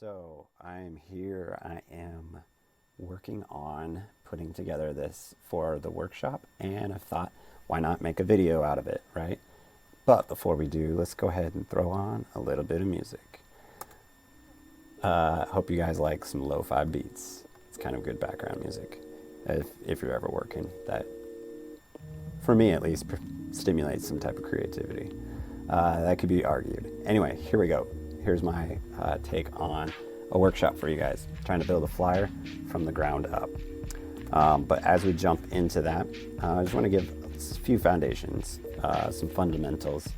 So I'm here. I am working on putting together this for the workshop, and I thought, why not make a video out of it, right? But before we do, let's go ahead and throw on a little bit of music. Hope you guys like some lo-fi beats. It's kind of good background music if you're ever working. That, for me at least, stimulates some type of creativity. That could be argued. Anyway, here we go. Here's my take on a workshop for you guys, trying to build a flyer from the ground up. But as we jump into that, I just want to give a few foundations, some fundamentals.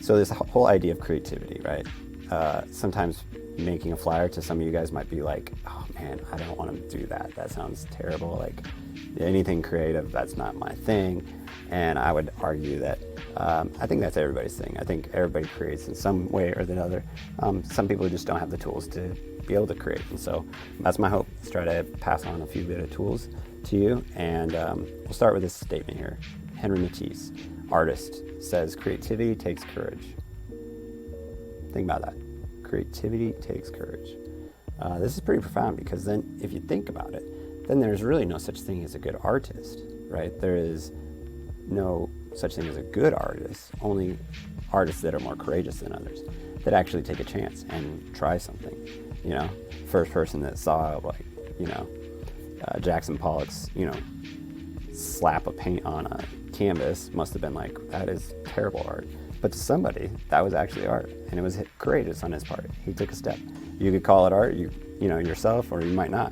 So this whole idea of creativity, right? Sometimes making a flyer to some of you guys might be like, oh man, I don't want to do that. That sounds terrible. Like anything creative, that's not my thing. And I would argue that I think that's everybody's thing. I think everybody creates in some way or the other. Some people just don't have the tools to be able to create. And so that's my hope, is try to pass on a few bit of tools to you. And we'll start with this statement here. Henry Matisse, artist, says, creativity takes courage. Think about that. Creativity takes courage. This is pretty profound, because then if you think about it, then there's really no such thing as a good artist, right? There is no such thing as a good artist, only artists that are more courageous than others, that actually take a chance and try something. You know, first person that saw, like, you know, Jackson Pollock's, you know, slap of paint on a canvas must have been like, that is terrible art. But to somebody, that was actually art, and it was courageous on his part. He took a step. You could call it art, you know, yourself, or you might not.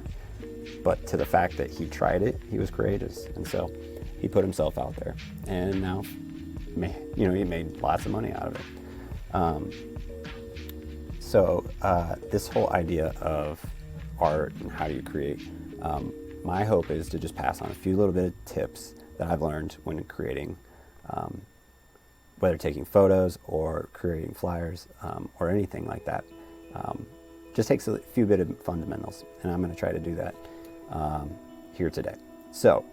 But to the fact that he tried it, he was courageous, and so he put himself out there, and now, you know, he made lots of money out of it. So this whole idea of art and how do you create, my hope is to just pass on a few little bit of tips that I've learned when creating, whether taking photos or creating flyers or anything like that. Just takes a few bit of fundamentals, and I'm going to try to do that here today. So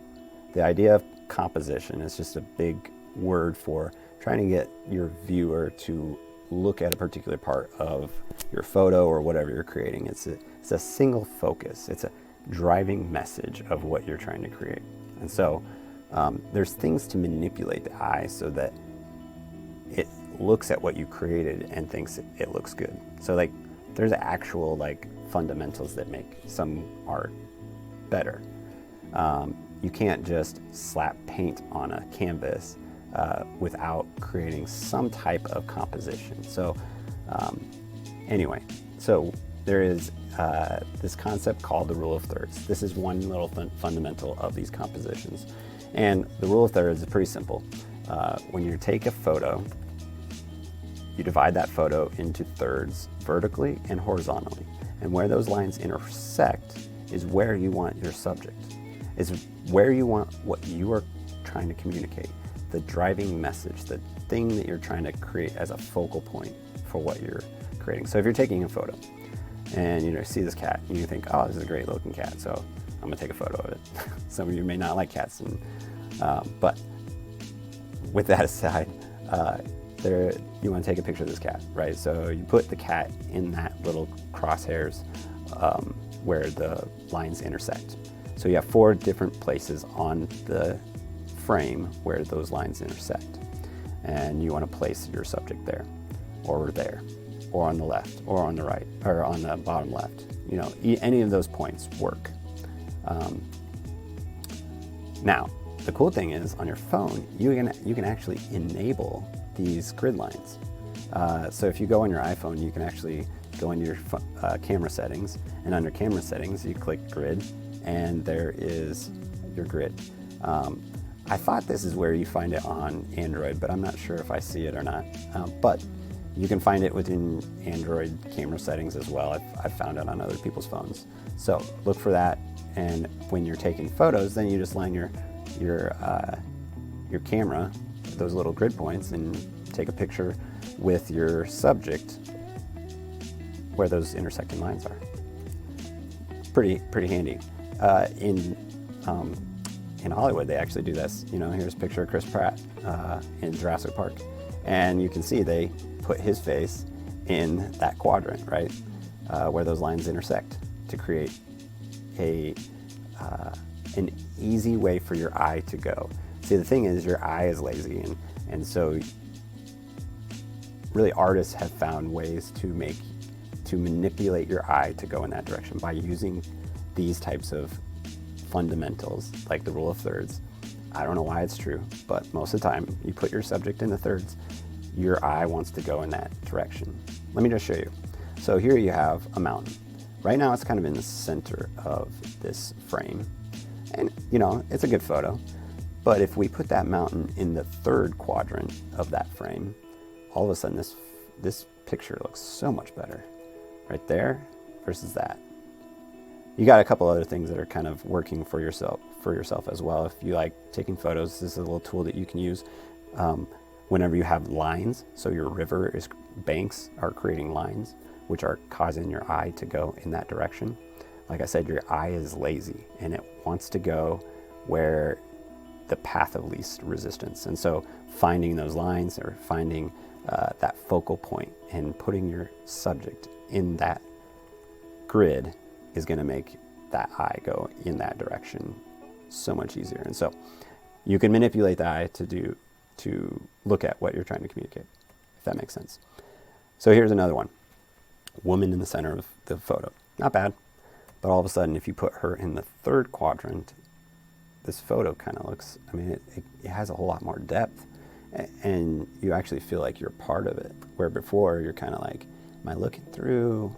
the idea of composition is just a big word for trying to get your viewer to look at a particular part of your photo or whatever you're creating. It's a single focus. It's a driving message of what you're trying to create. And so there's things to manipulate the eye so that it looks at what you created and thinks it looks good. So like there's actual like fundamentals that make some art better. You can't just slap paint on a canvas without creating some type of composition. So anyway, so there is this concept called the rule of thirds. This is one little fundamental of these compositions. And the rule of thirds is pretty simple. When you take a photo, you divide that photo into thirds vertically and horizontally. And where those lines intersect is where you want your subject. Is where you want what you are trying to communicate, the driving message, the thing that you're trying to create as a focal point for what you're creating. So if you're taking a photo and you see this cat and you think, oh, this is a great looking cat, so I'm gonna take a photo of it. Some of you may not like cats, but with that aside, you want to take a picture of this cat, right? So you put the cat in that little crosshairs where the lines intersect. So you have 4 different places on the frame where those lines intersect. And you want to place your subject there, or on the left, or on the right, or on the bottom left. You know, any of those points work. Now, the cool thing is on your phone, you can actually enable these grid lines. So if you go on your iPhone, you can actually go into your camera settings, and under camera settings, you click grid, and there is your grid. I thought this is where you find it on Android, but I'm not sure if I see it or not. But you can find it within Android camera settings as well. I've found it on other people's phones. So look for that, and when you're taking photos, then you just line your camera, those little grid points, and take a picture with your subject where those intersecting lines are. Pretty handy. In Hollywood, they actually do this. You know, here's a picture of Chris Pratt in Jurassic Park, and you can see they put his face in that quadrant, right? where those lines intersect to create an easy way for your eye to go. See, the thing is, your eye is lazy, and so really artists have found ways to manipulate your eye to go in that direction by using these types of fundamentals, like the rule of thirds. I don't know why it's true, but most of the time you put your subject in the thirds, your eye wants to go in that direction. Let me just show you. So here you have a mountain. Right now it's kind of in the center of this frame. And it's a good photo. But if we put that mountain in the third quadrant of that frame, all of a sudden this picture looks so much better. Right there versus that. You got a couple other things that are kind of working for yourself as well. If you like taking photos, this is a little tool that you can use whenever you have lines. So your banks are creating lines, which are causing your eye to go in that direction. Like I said, your eye is lazy and it wants to go where the path of least resistance. And so finding those lines or finding that focal point and putting your subject in that grid is going to make that eye go in that direction so much easier. And so you can manipulate the eye to look at what you're trying to communicate, if that makes sense. So here's another one. Woman in the center of the photo. Not bad, but all of a sudden if you put her in the third quadrant, this photo kind of looks, it has a whole lot more depth, and you actually feel like you're part of it, where before you're kind of like, am I looking through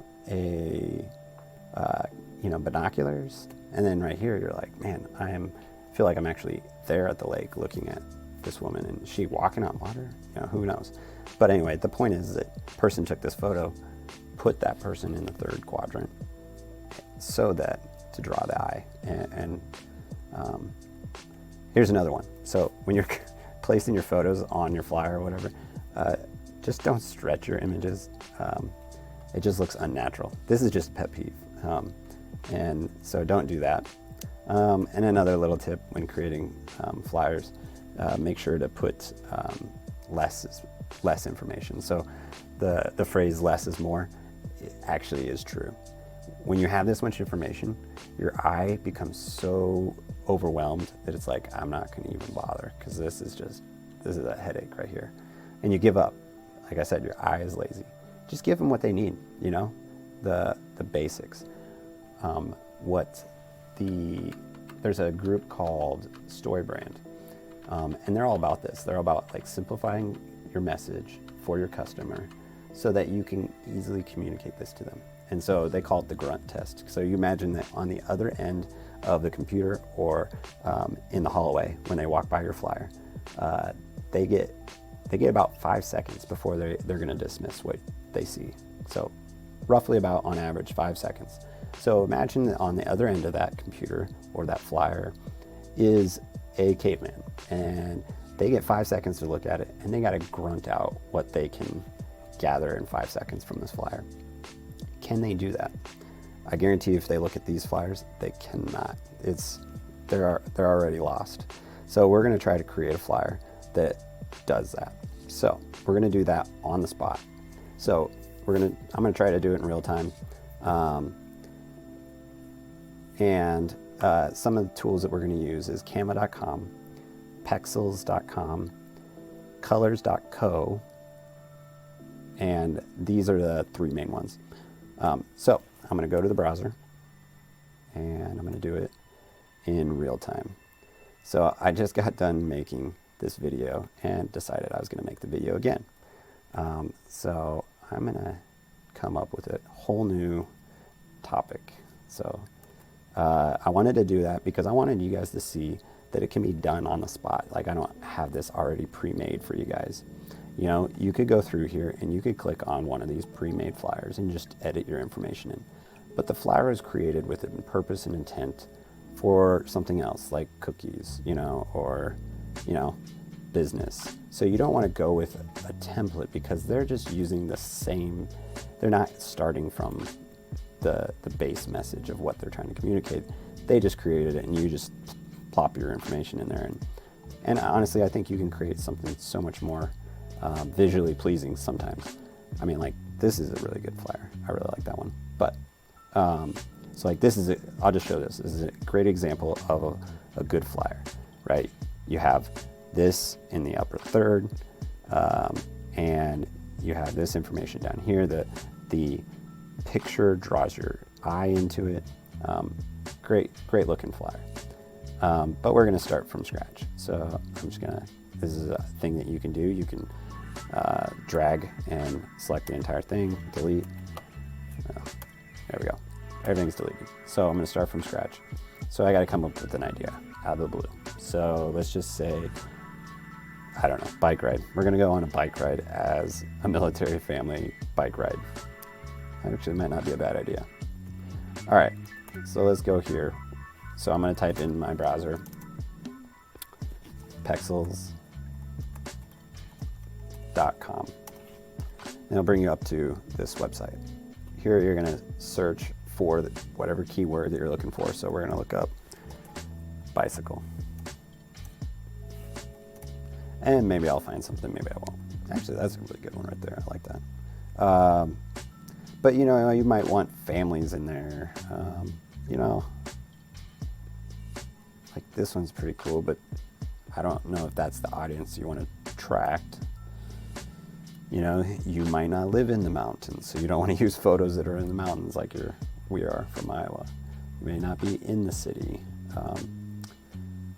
binoculars? And then right here you're like, man, feel like I'm actually there at the lake looking at this woman, and is she walking on water? Who knows? But anyway, the point is that person took this photo, put that person in the third quadrant so that to draw the eye. And here's another one. So when you're placing your photos on your flyer or whatever, just don't stretch your images. It just looks unnatural. This is just a pet peeve. And so don't do that. And another little tip when creating flyers, make sure to put less information. So the phrase less is more actually is true. When you have this much information, your eye becomes so overwhelmed that it's like, I'm not going to even bother because this is a headache right here. And you give up. Like I said, your eye is lazy. Just give them what they need, the basics. There's a group called StoryBrand, and they're all about this. They're about like simplifying your message for your customer so that you can easily communicate this to them. And so they call it the grunt test. So you imagine that on the other end of the computer or in the hallway when they walk by your flyer, they get about 5 seconds before they're going to dismiss what they see. So roughly about on average 5 seconds. So imagine that on the other end of that computer or that flyer is a caveman, and they get 5 seconds to look at it, and they got to grunt out what they can gather in 5 seconds from this flyer. Can they do that? I guarantee if they look at these flyers, they cannot. They're already lost. So we're going to try to create a flyer that does that. So we're going to do that on the spot. So I'm going to try to do it in real time. And some of the tools that we're going to use is Canva.com, Pexels.com, Colors.co, and these are the three main ones. So I'm going to go to the browser, and I'm going to do it in real time. So I just got done making this video and decided I was going to make the video again. So I'm going to come up with a whole new topic. So I wanted to do that because I wanted you guys to see that it can be done on the spot. Like, I don't have this already pre-made for you guys. You could go through here and you could click on one of these pre-made flyers and just edit your information in. But the flyer is created with a purpose and intent for something else, like cookies, or, business. So you don't want to go with a template because they're just using the same, they're not starting from the base message of what they're trying to communicate. They just created it and you just plop your information in there. And honestly, I think you can create something so much more visually pleasing sometimes. Like this is a really good flyer. I really like that one. But so like this is I'll just show this. This is a great example of a good flyer, right? You have this in the upper third, and you have this information down here. The picture draws your eye into it. Great looking flyer. But we're going to start from scratch. So I'm just going to, this is a thing that you can do. You can drag and select the entire thing, delete. There we go. Everything's deleted. So I'm going to start from scratch. So I got to come up with an idea out of the blue. So let's just say, I don't know, bike ride. We're going to go on a bike ride as a military family bike ride. Actually, it might not be a bad idea. All right, so let's go here. So I'm going to type in my browser, pexels.com. And it'll bring you up to this website. Here you're going to search for whatever keyword that you're looking for. So we're going to look up bicycle. And maybe I'll find something, maybe I won't. Actually, that's a really good one right there. I like that. But you know, you might want families in there. You know, like this one's pretty cool, but I don't know if that's the audience you want to attract. You know, you might not live in the mountains, so you don't want to use photos that are in the mountains like we are from Iowa. You may not be in the city.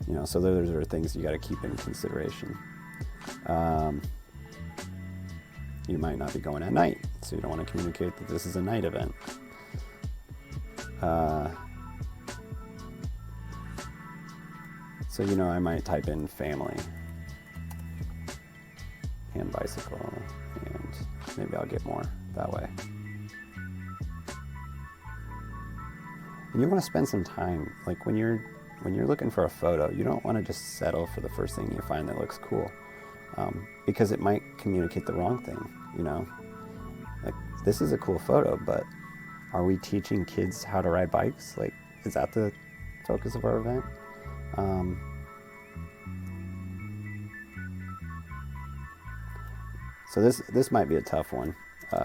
You know, so those are things you got to keep in consideration. You might not be going at night, so you don't want to communicate that this is a night event. So, you know, I might type in family and bicycle, and maybe I'll get more that way. And you want to spend some time, like when you're looking for a photo, you don't want to just settle for the first thing you find that looks cool, because it might communicate the wrong thing, you know? Like, this is a cool photo, but are we teaching kids how to ride bikes? Like, is that the focus of our event? So this might be a tough one,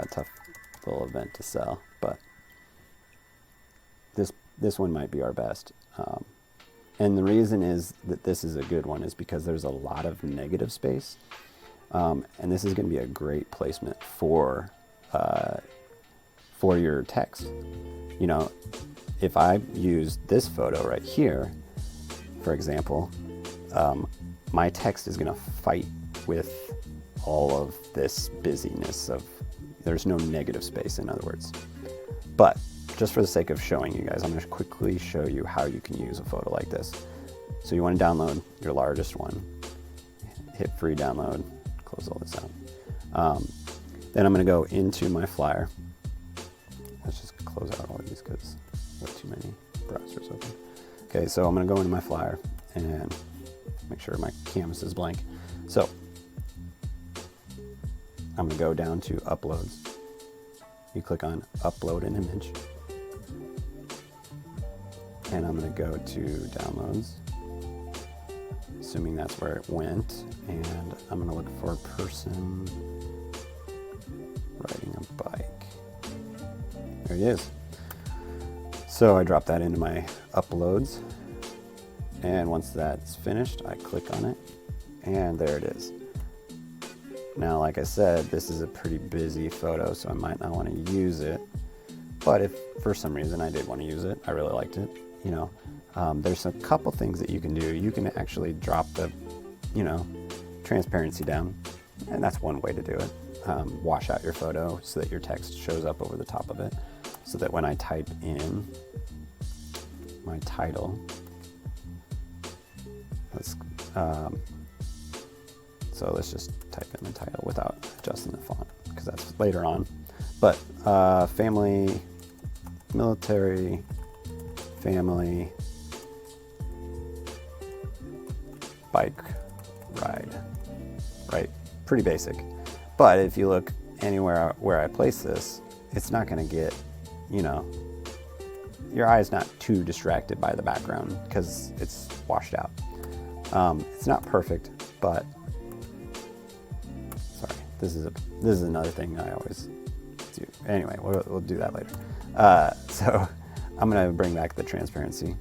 tough little event to sell, but this one might be our best. And the reason is that this is a good one is because there's a lot of negative space, and this is going to be a great placement for your text. You know, if I use this photo right here, for example, my text is going to fight with all of this busyness of, there's no negative space, in other words. But just for the sake of showing you guys, I'm going to quickly show you how you can use a photo like this. So you want to download your largest one, hit free download, close all this out. Then I'm going to go into my flyer. Let's just close out all of these because there are too many browsers open. Okay, so I'm going to go into my flyer and make sure my canvas is blank. So I'm going to go down to uploads. You click on upload an image. And I'm going to go to downloads, assuming that's where it went. And I'm going to look for a person riding a bike. There he is. So I drop that into my uploads. And once that's finished, I click on it. And there it is. Now, like I said, this is a pretty busy photo, so I might not want to use it. But if for some reason I did want to use it, I really liked it, you know, there's a couple things that you can do. You can actually drop the, you know, transparency down, and that's one way to do it. Wash out your photo so that your text shows up over the top of it, so that when I type in my title, so let's just type in the title without adjusting the font, because that's later on. But family, military, family, bike ride, right? Pretty basic. But if you look anywhere where I place this, it's not going to get, you know, your eye's not too distracted by the background because it's washed out. It's not perfect, but sorry, this is another thing I always, it's too. Anyway, we'll do that later. So I'm gonna bring back the transparency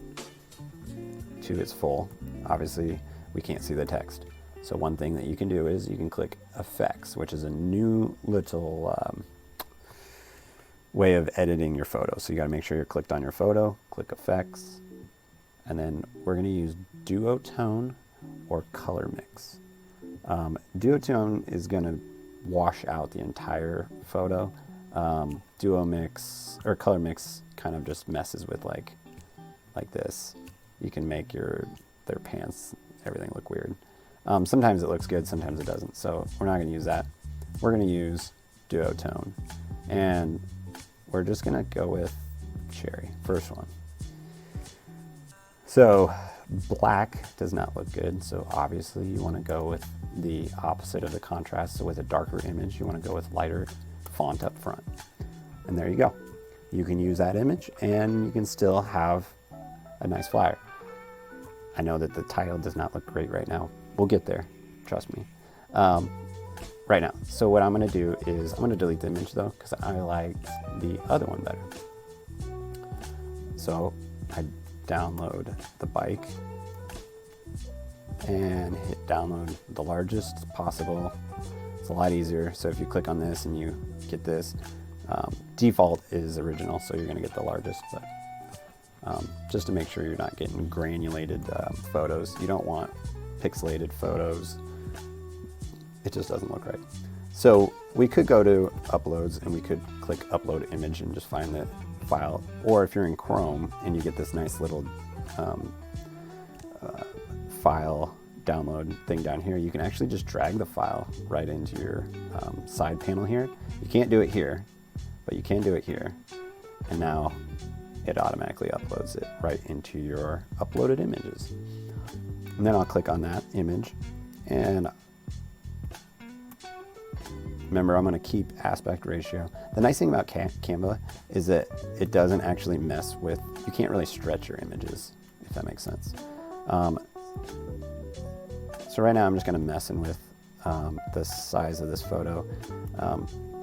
to its full. Obviously, we can't see the text. So one thing that you can do is you can click Effects, which is a new little way of editing your photo. So you gotta make sure you're clicked on your photo, click Effects, and then we're gonna use Duotone or Color Mix. Duotone is gonna wash out the entire photo. Duo Mix or Color Mix kind of just messes with like this. You can make their pants, everything look weird. Sometimes it looks good, sometimes it doesn't. So we're not gonna use that. We're gonna use Duotone. And we're just gonna go with Cherry, first one. So black does not look good. So obviously you wanna go with the opposite of the contrast. So with a darker image, you wanna go with lighter font up front. And there you go. You can use that image and you can still have a nice flyer. I know that the title does not look great right now. We'll get there, trust me. Right now, so what I'm gonna do is, I'm gonna delete the image though, because I like the other one better. So I download the bike and hit download the largest possible. It's a lot easier. So if you click on this and you get this, default is original, so you're gonna get the largest, but just to make sure you're not getting granulated photos. You don't want pixelated photos. It just doesn't look right. So we could go to uploads and we could click upload image and just find the file. Or if you're in Chrome and you get this nice little file download thing down here, you can actually just drag the file right into your side panel here. You can't do it here, but you can do it here. And now it automatically uploads it right into your uploaded images. And then I'll click on that image, and remember, I'm gonna keep aspect ratio. The nice thing about Canva is that it doesn't actually mess with, you can't really stretch your images, if that makes sense. So right now I'm just gonna messing with the size of this photo.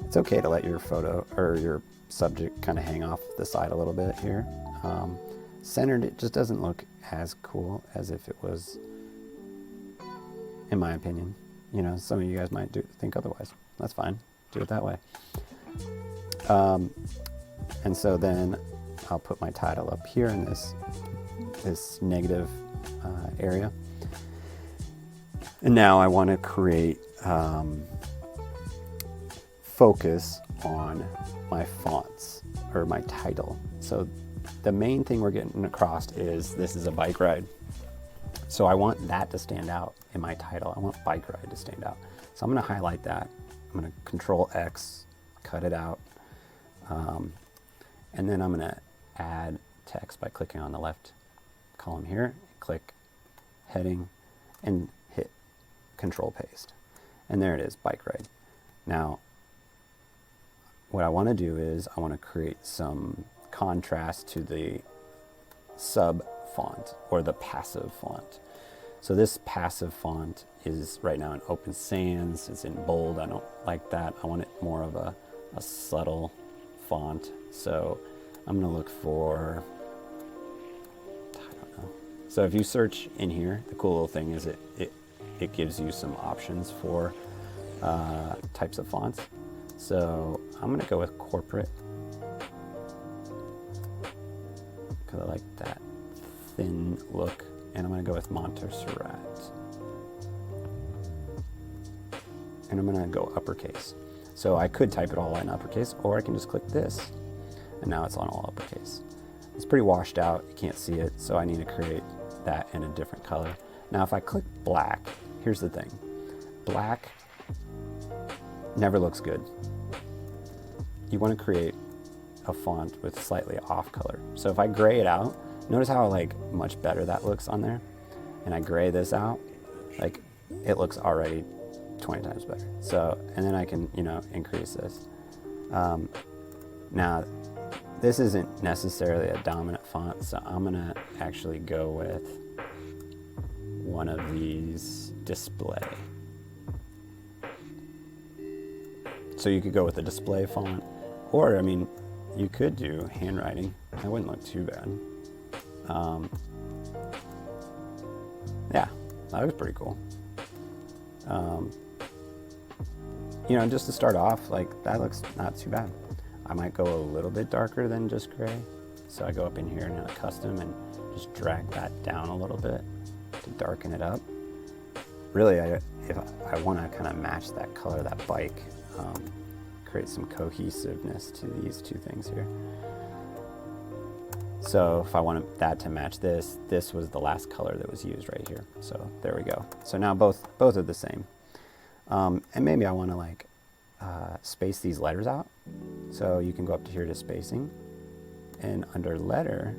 It's okay to let your photo or your subject kind of hang off the side a little bit here. Centered, it just doesn't look as cool as if it was, in my opinion. You know, some of you guys might think otherwise. That's fine, do it that way. And so then I'll put my title up here in this negative area. And now I want to create focus on my fonts or my title. So the main thing we're getting across is this is a bike ride. So I want that to stand out in my title. I want bike ride to stand out. So I'm going to highlight that. I'm going to Control X, cut it out. And then I'm going to add text by clicking on the left column here, click heading and hit Control Paste. And there it is, bike ride. Now, what I want to do is I want to create some contrast to the sub font or the passive font. So this passive font is right now in Open Sans. It's in bold. I don't like that. I want it more of a subtle font. So I'm going to look for, I don't know. So if you search in here, the cool little thing is it gives you some options for types of fonts. So I'm going to go with corporate because I like that thin look, and I'm going to go with Montserrat. And I'm going to go uppercase. So I could type it all in uppercase, or I can just click this, and now it's on all uppercase. It's pretty washed out, you can't see it, so I need to create that in a different color. Now if I click black, here's the thing. Black never looks good. You want to create a font with slightly off color. So if I gray it out, notice how like much better that looks on there. And I gray this out, like it looks already 20 times better. So, and then I can, you know, increase this. Now, this isn't necessarily a dominant font, so I'm gonna actually go with one of these display. So you could go with a display font, Or, I mean, you could do handwriting. That wouldn't look too bad. Yeah, that was pretty cool. You know, just to start off, like, that looks not too bad. I might go a little bit darker than just gray. So I go up in here and custom and just drag that down a little bit to darken it up. Really, if I want to kind of match that color of that bike, create some cohesiveness to these two things here. So if I wanted that to match this was the last color that was used right here. So there we go. So now both are the same. And maybe I want to like space these letters out. So you can go up to here to spacing, and under letter,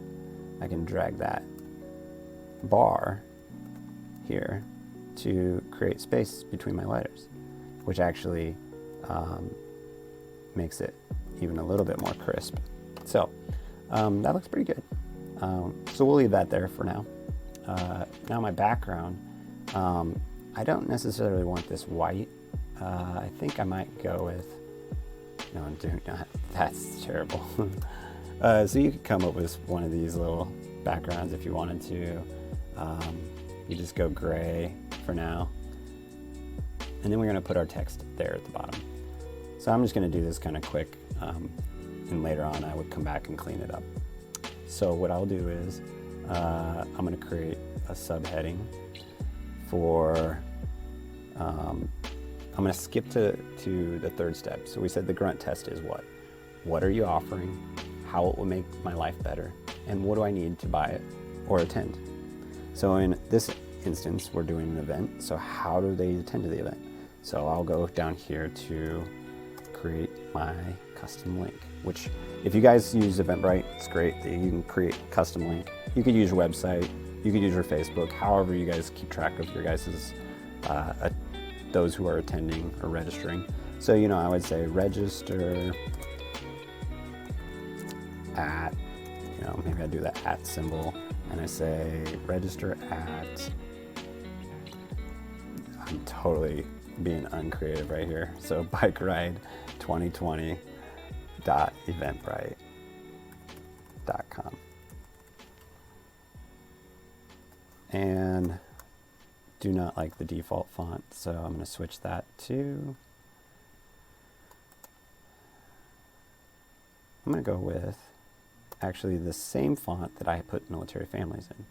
I can drag that bar here to create space between my letters, which actually makes it even a little bit more crisp. So that looks pretty good. So we'll leave that there for now. Now my background, I don't necessarily want this white. I think I might go with, no, do not, that's terrible. So you could come up with one of these little backgrounds if you wanted to. You just go gray for now. And then we're gonna put our text there at the bottom. So I'm just gonna do this kind of quick, and later on I would come back and clean it up. So what I'll do is, I'm gonna create a subheading for, I'm gonna skip to the third step. So we said the grunt test is what? What are you offering? How it will make my life better? And what do I need to buy it or attend? So in this instance, we're doing an event. So how do they attend to the event? So I'll go down here to create my custom link, which if you guys use Eventbrite, it's great that you can create custom link. You could use your website, you could use your Facebook, however you guys keep track of your guys' those who are attending or registering. So, you know, I would say register at, you know, maybe I do the at symbol and I say register at, I'm totally being uncreative right here. So bike ride 2020.eventbrite.com. And do not like the default font, so I'm going to switch that to, I'm going to go with actually the same font that I put military families in,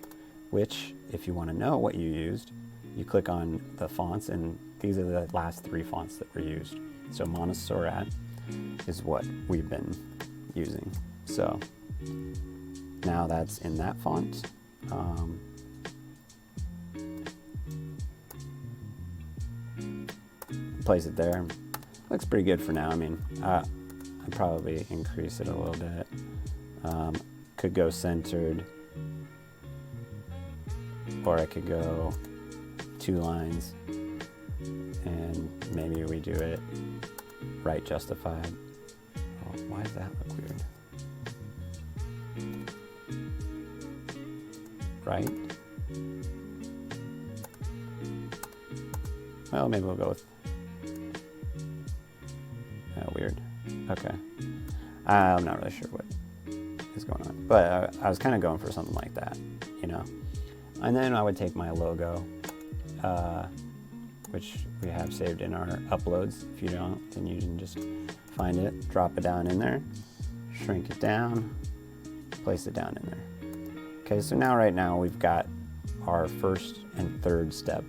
which if you want to know what you used, you click on the fonts, and these are the last three fonts that were used. So Montserrat is what we've been using. So now that's in that font. Place it there. Looks pretty good for now. I mean, I'd probably increase it a little bit. Could go centered, or I could go 2 lines, and maybe we do it right justified. Oh, why does that look weird? Right? Well, maybe we'll go with weird. Okay. I'm not really sure what is going on, but I was kind of going for something like that, you know. And then I would take my logo, which we have saved in our uploads. If you don't, then you can just find it, drop it down in there, shrink it down, place it down in there. Okay, so now right now we've got our first and third step.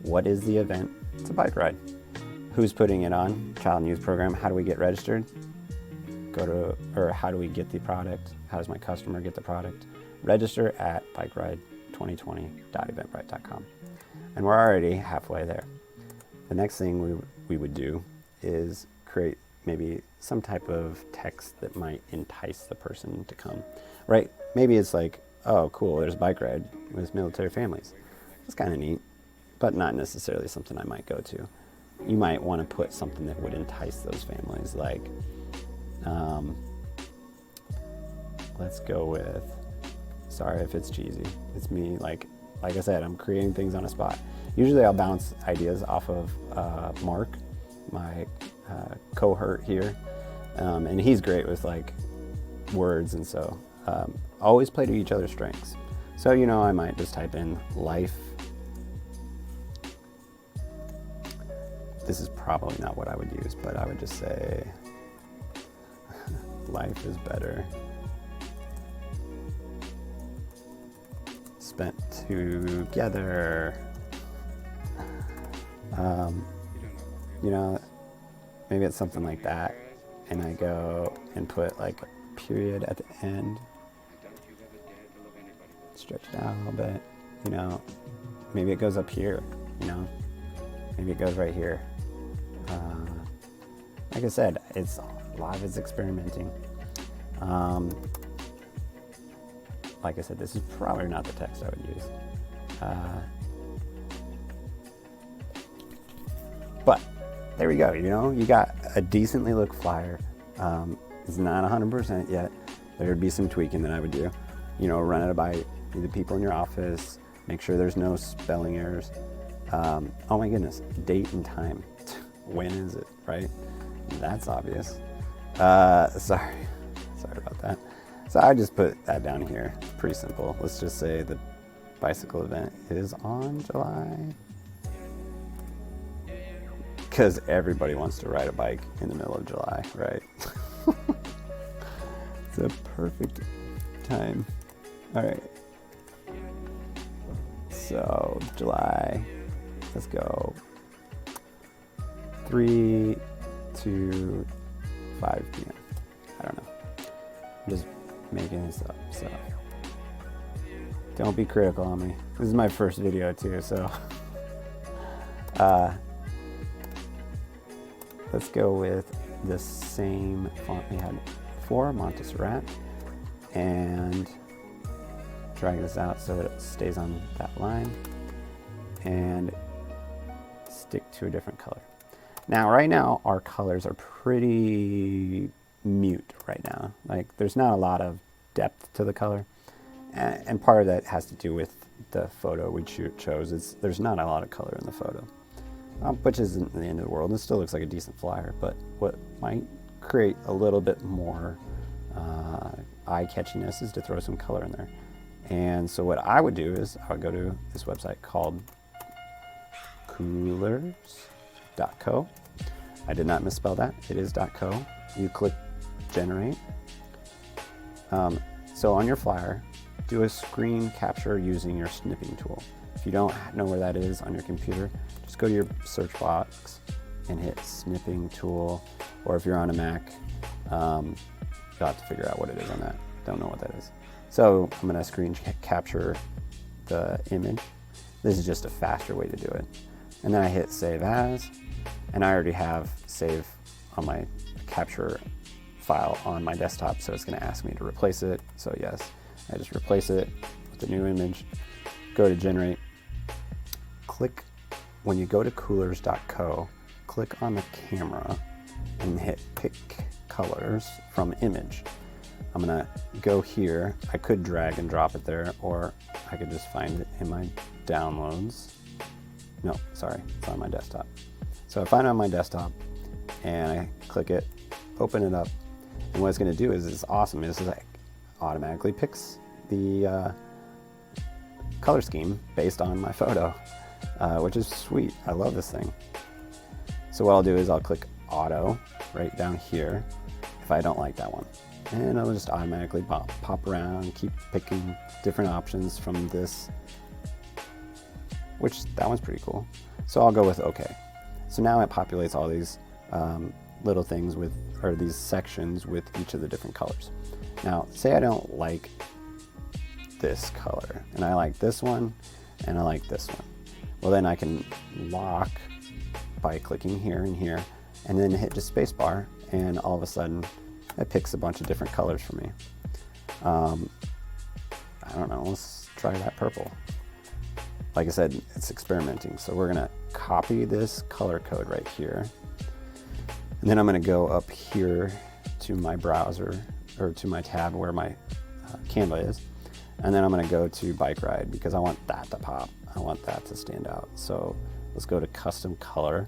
What is the event? It's a bike ride. Who's putting it on? Child and Youth Program. How do we get registered? Or how do we get the product? How does my customer get the product? Register at bikeride2020.eventbrite.com. And we're already halfway there. The next thing we would do is create maybe some type of text that might entice the person to come, right? Maybe it's like, oh, cool, there's a bike ride with military families. It's kind of neat, but not necessarily something I might go to. You might want to put something that would entice those families, like, let's go with, sorry if it's cheesy, it's me, like I said, I'm creating things on a spot. Usually I'll bounce ideas off of Mark, my cohort here, And he's great with like words, and so always play to each other's strengths. So, you know, I might just type in life. This is probably not what I would use, but I would just say life is better spent together. You know, maybe it's something like that, and I go and put like a period at the end, stretch it out a little bit, you know, maybe it goes up here, you know, maybe it goes right here. Like I said, it's a lot of it's experimenting. Like I said, this is probably not the text I would use. But there we go, you know, you got a decently looked flyer. It's not 100% yet. There'd be some tweaking that I would do. You know, run it by the people in your office, make sure there's no spelling errors. Oh my goodness, date and time. When is it, right? That's obvious. Sorry about that. So I just put that down here. Pretty simple. Let's just say the bicycle event is on July. Because everybody wants to ride a bike in the middle of July, right? It's a perfect time. All right. So July, let's go 3 to 5 p.m. I don't know. I'm just making this up, so don't be critical on me. This is my first video too, so let's go with the same font we had before, Montserrat, and drag this out so that it stays on that line and stick to a different color. Now, right now, our colors are pretty mute right now. Like, there's not a lot of depth to the color, and part of that has to do with the photo we chose. There's not a lot of color in the photo. Which isn't the end of the world. It still looks like a decent flyer, but what might create a little bit more eye-catchiness is to throw some color in there. And so what I would do is I would go to this website called coolers.co. I did not misspell that. It is .co. You click generate. So on your flyer, do a screen capture using your snipping tool. If you don't know where that is on your computer, just go to your search box and hit snipping tool, or if you're on a Mac, you'll have to figure out what it is on that. Don't know what that is. So I'm gonna screen capture the image. This is just a faster way to do it. And then I hit save as, and I already have save on my capture file on my desktop, so it's gonna ask me to replace it. So yes, I just replace it with the new image, go to generate, click, when you go to coolers.co, click on the camera and hit pick colors from image. I'm gonna go here. I could drag and drop it there, or I could just find it in my downloads. No, sorry, it's on my desktop. So I find it on my desktop and I click it, open it up, and what it's gonna do is, it's awesome, is like automatically picks the color scheme based on my photo, which is sweet. I love this thing. So what I'll do is I'll click auto right down here if I don't like that one, and it'll just automatically pop around, keep picking different options from this, which that one's pretty cool. So I'll go with OK. So now it populates all these little things with, or these sections with each of the different colors. Now, say I don't like this color, and I like this one, and I like this one. Well, then I can lock by clicking here and here, and then hit just spacebar, and all of a sudden it picks a bunch of different colors for me. I don't know, let's try that purple. Like I said, it's experimenting, so we're gonna copy this color code right here, and then I'm gonna go up here to my browser, or to my tab where my Canva is, and then I'm gonna go to bike ride because I want that to pop. I want that to stand out. So let's go to custom color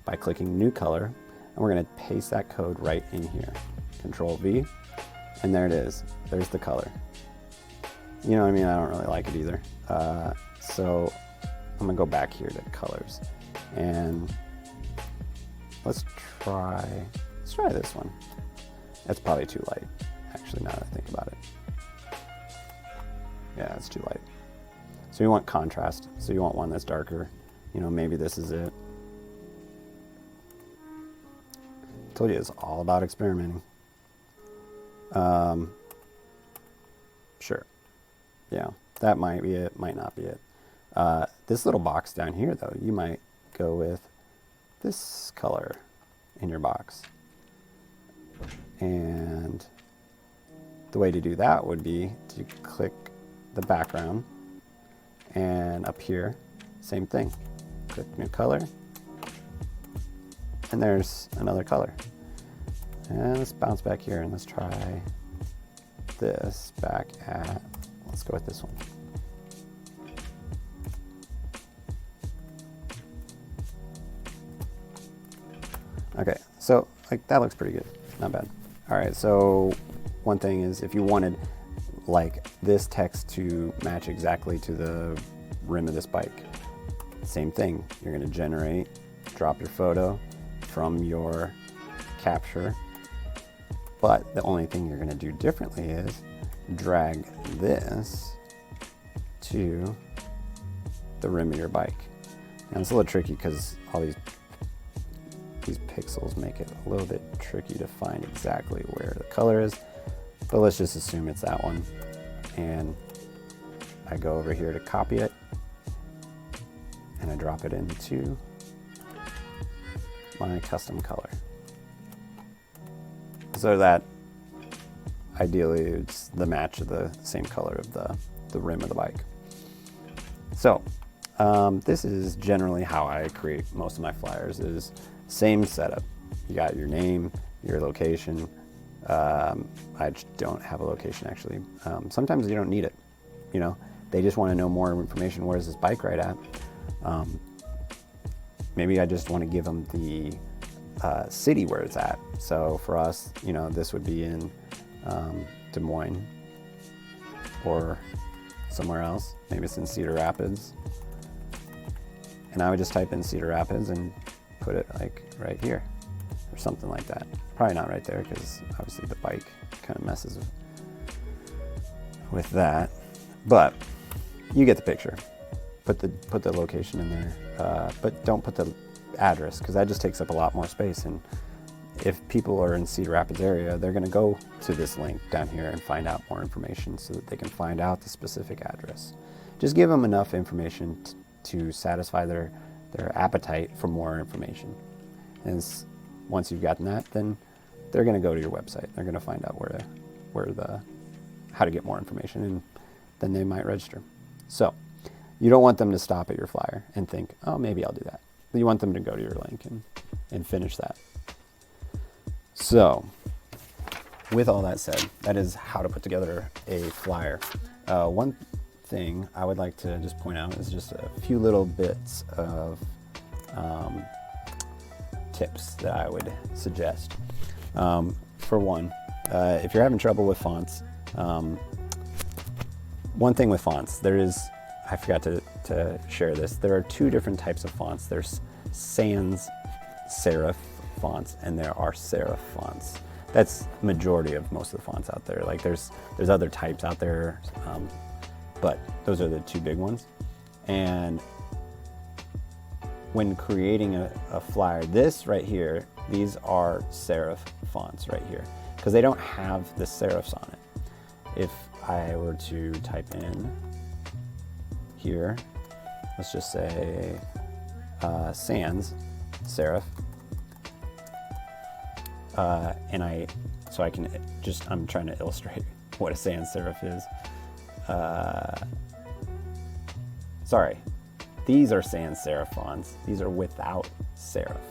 by clicking new color, and we're going to paste that code right in here. Control V, and there it is. There's the color. You know what I mean? I don't really like it either. So I'm going to go back here to colors, and let's try this one. That's probably too light, actually, now that I think about it. Yeah, it's too light. So you want contrast. So you want one that's darker. You know, maybe this is it. I told you it's all about experimenting. Sure. Yeah, that might be it, might not be it. This little box down here, though, you might go with this color in your box. And the way to do that would be to click the background, and up here, same thing. Click new color, and there's another color. And let's bounce back here and let's try this back at, let's go with this one. Okay, so like that looks pretty good, not bad. All right, so one thing is if you wanted like this text to match exactly to the rim of this bike, same thing. You're gonna generate, drop your photo from your capture, but the only thing you're gonna do differently is drag this to the rim of your bike. And it's a little tricky because all these pixels make it a little bit tricky to find exactly where the color is, but let's just assume it's that one. And I go over here to copy it, and I drop it into my custom color. So that ideally it's the match of the same color of the rim of the bike. So this is generally how I create most of my flyers, is same setup. You got your name, your location. I don't have a location actually. Sometimes you don't need it. You know, they just want to know more information. Where's this bike ride at? Maybe I just want to give them the city where it's at. So for us, you know, this would be in Des Moines or somewhere else. Maybe it's in Cedar Rapids. And I would just type in Cedar Rapids and put it like right here or something like that. Probably not right there because obviously the bike kind of messes with that, but you get the picture. Put the location in there, but don't put the address because that just takes up a lot more space. And if people are in Cedar Rapids area, they're going to go to this link down here and find out more information so that they can find out the specific address. Just give them enough information to satisfy their appetite for more information. And once you've gotten that, then they're going to go to your website. They're going to find out how to get more information, and then they might register. So you don't want them to stop at your flyer and think, oh, maybe I'll do that. You want them to go to your link and finish that. So with all that said, that is how to put together a flyer. One thing I would like to just point out is just a few little bits of tips that I would suggest. For one, if you're having trouble with fonts, one thing with fonts, I forgot to share this, there are two different types of fonts. There's sans serif fonts and there are serif fonts. That's majority of most of the fonts out there. Like there's other types out there, but those are the two big ones. And when creating a flyer, this right here, these are serif fonts right here, because they don't have the serifs on it. If I were to type in here, let's just say sans serif, I'm trying to illustrate what a sans serif is. Sorry, these are sans serif fonts. These are without serif.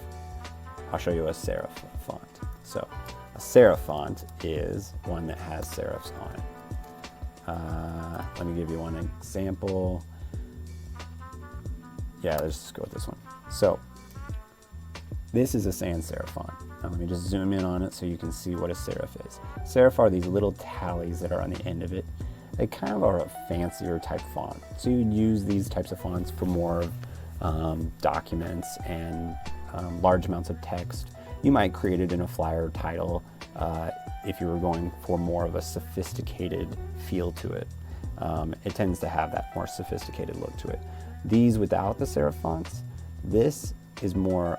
I'll show you a serif font. So a serif font is one that has serifs on it. Let me give you one example. Yeah, let's just go with this one. So This is a sans serif font. Now let me just zoom in on it so you can see what a serif is. Serif are these little tallies that are on the end of it. They kind of are a fancier type font. So you would use these types of fonts for more documents and large amounts of text. You might create it in a flyer title if you were going for more of a sophisticated feel to it. It tends to have that more sophisticated look to it. These without the serif fonts, this is more,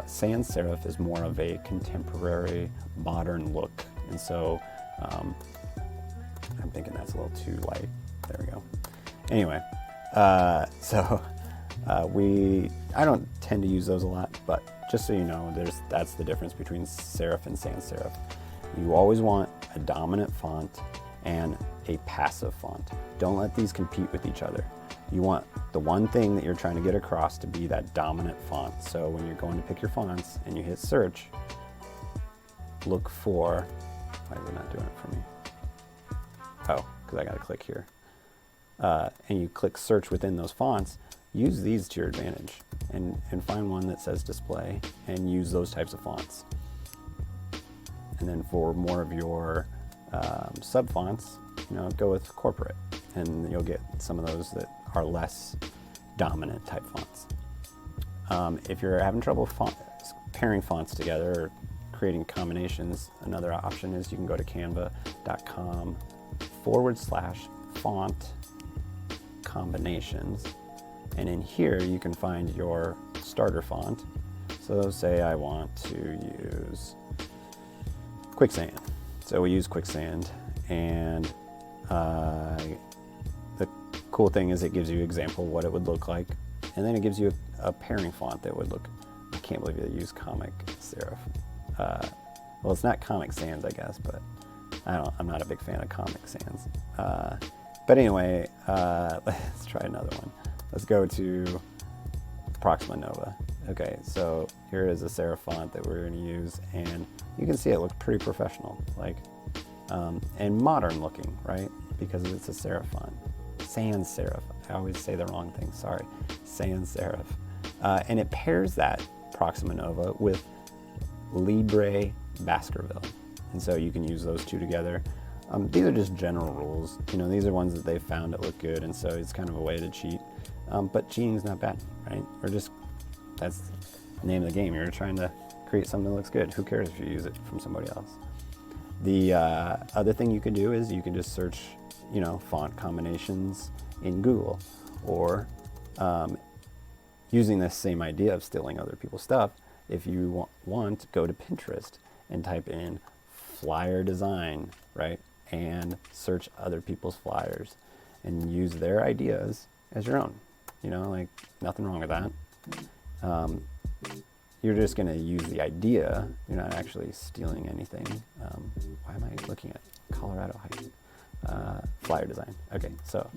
sans serif is more of a contemporary, modern look. And so I'm thinking that's a little too light. There we go. Anyway, I don't tend to use those a lot, but just so you know, that's the difference between serif and sans serif. You always want a dominant font and a passive font. Don't let these compete with each other. You want the one thing that you're trying to get across to be that dominant font. So when you're going to pick your fonts and you hit search, look for, why is it not doing it for me? Oh, because I got to click here. And you click search within those fonts, use these to your advantage and find one that says display and use those types of fonts. And then for more of your sub fonts, go with corporate, and you'll get some of those that are less dominant type fonts. If you're having trouble pairing fonts together or creating combinations, another option is you can go to canva.com/font combinations, and in here you can find your starter font. So say I want to use Quicksand. So we use Quicksand, and the cool thing is it gives you an example of what it would look like, and then it gives you a pairing font that would look, I can't believe they use Comic Serif. Well, it's not Comic Sans, I guess, but I'm not a big fan of Comic Sans. But anyway, let's try another one. Let's go to Proxima Nova. Okay, so here is a serif font that we're going to use, and you can see it looks pretty professional, and modern looking, right? Because it's a serif font. Sans serif. I always say the wrong thing, sorry. Sans serif. And it pairs that Proxima Nova with Libre Baskerville. And so you can use those two together. These are just general rules. These are ones that they've found that look good, and so it's kind of a way to cheat. But cheating's not bad, right? That's the name of the game. You're trying to create something that looks good. Who cares if you use it from somebody else? The other thing you can do is you can just search, font combinations in Google, or using this same idea of stealing other people's stuff. If you want, go to Pinterest and type in flyer design, right? And search other people's flyers and use their ideas as your own. Nothing wrong with that. You're just going to use the idea. You're not actually stealing anything. Why am I looking at Colorado Heights? Flyer design. Okay, so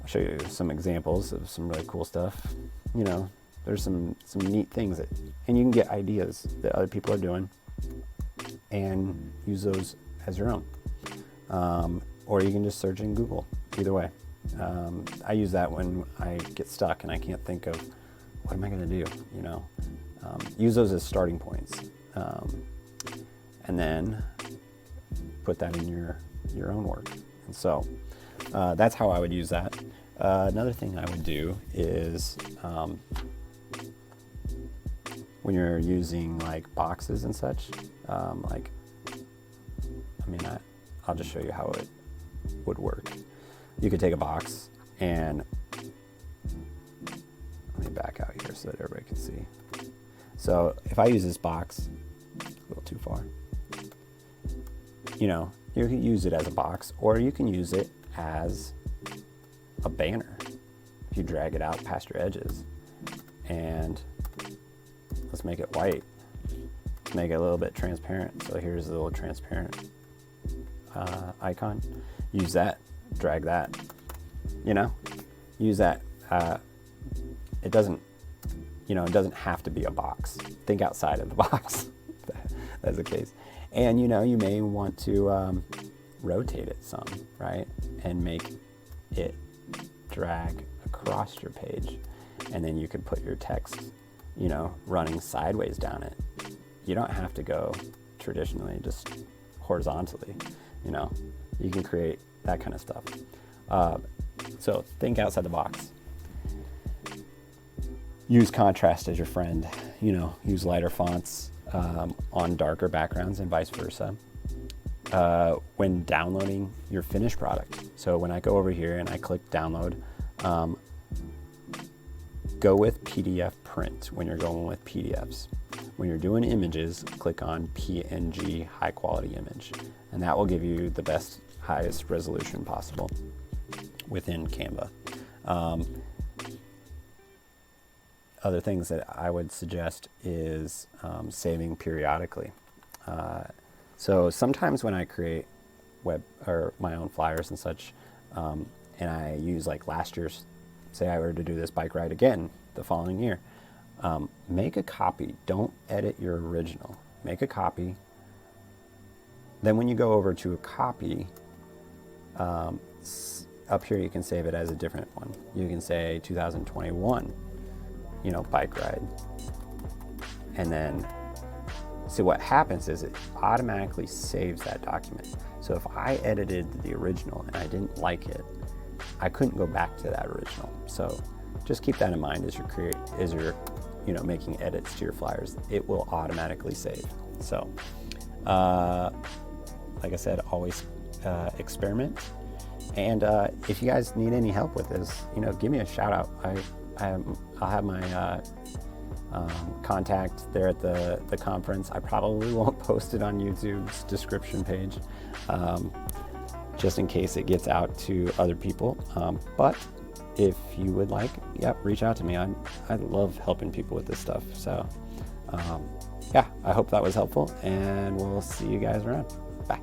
I'll show you some examples of some really cool stuff. There's some neat things and you can get ideas that other people are doing and use those as your own. Or you can just search in Google. Either way. I use that when I get stuck and I can't think of what am I going to do, use those as starting points, and then put that in your own work. And so that's how I would use that. Another thing I would do is when you're using like boxes and such, I'll just show you how it would work. You could take a box and let me back out here so that everybody can see. So if I use this box, a little too far, you can use it as a box, or you can use it as a banner. If you drag it out past your edges, and let's make it white. Let's make it a little bit transparent. So here's the little transparent icon. Use that. Drag that, use that. It doesn't have to be a box. Think outside of the box. That's the case. And you may want to rotate it some, right? And make it drag across your page. And then you can put your text running sideways down it. You don't have to go traditionally, just horizontally. You can create that kind of stuff. So think outside the box. Use contrast as your friend. Use lighter fonts on darker backgrounds and vice versa. When downloading your finished product. So when I go over here and I click download, go with PDF print when you're going with PDFs. When you're doing images, click on PNG, high quality image, and that will give you the best, highest resolution possible within Canva. Other things that I would suggest is saving periodically. So sometimes when I create web or my own flyers and such, and I use like last year's, say I were to do this bike ride again the following year, make a copy. Don't edit your original. Make a copy. Then when you go over to a copy, up here you can save it as a different one. You can say 2021, bike ride. And then, so what happens is it automatically saves that document. So if I edited the original and I didn't like it, I couldn't go back to that original. So just keep that in mind as you're making edits to your flyers. It will automatically save. So, like I said, always experiment. And if you guys need any help with this, give me a shout out. I'll have my contact there at the conference. I probably won't post it on YouTube's description page, just in case it gets out to other people. But if you would like, reach out to me. I love helping people with this stuff. So I hope that was helpful, and we'll see you guys around. Bye.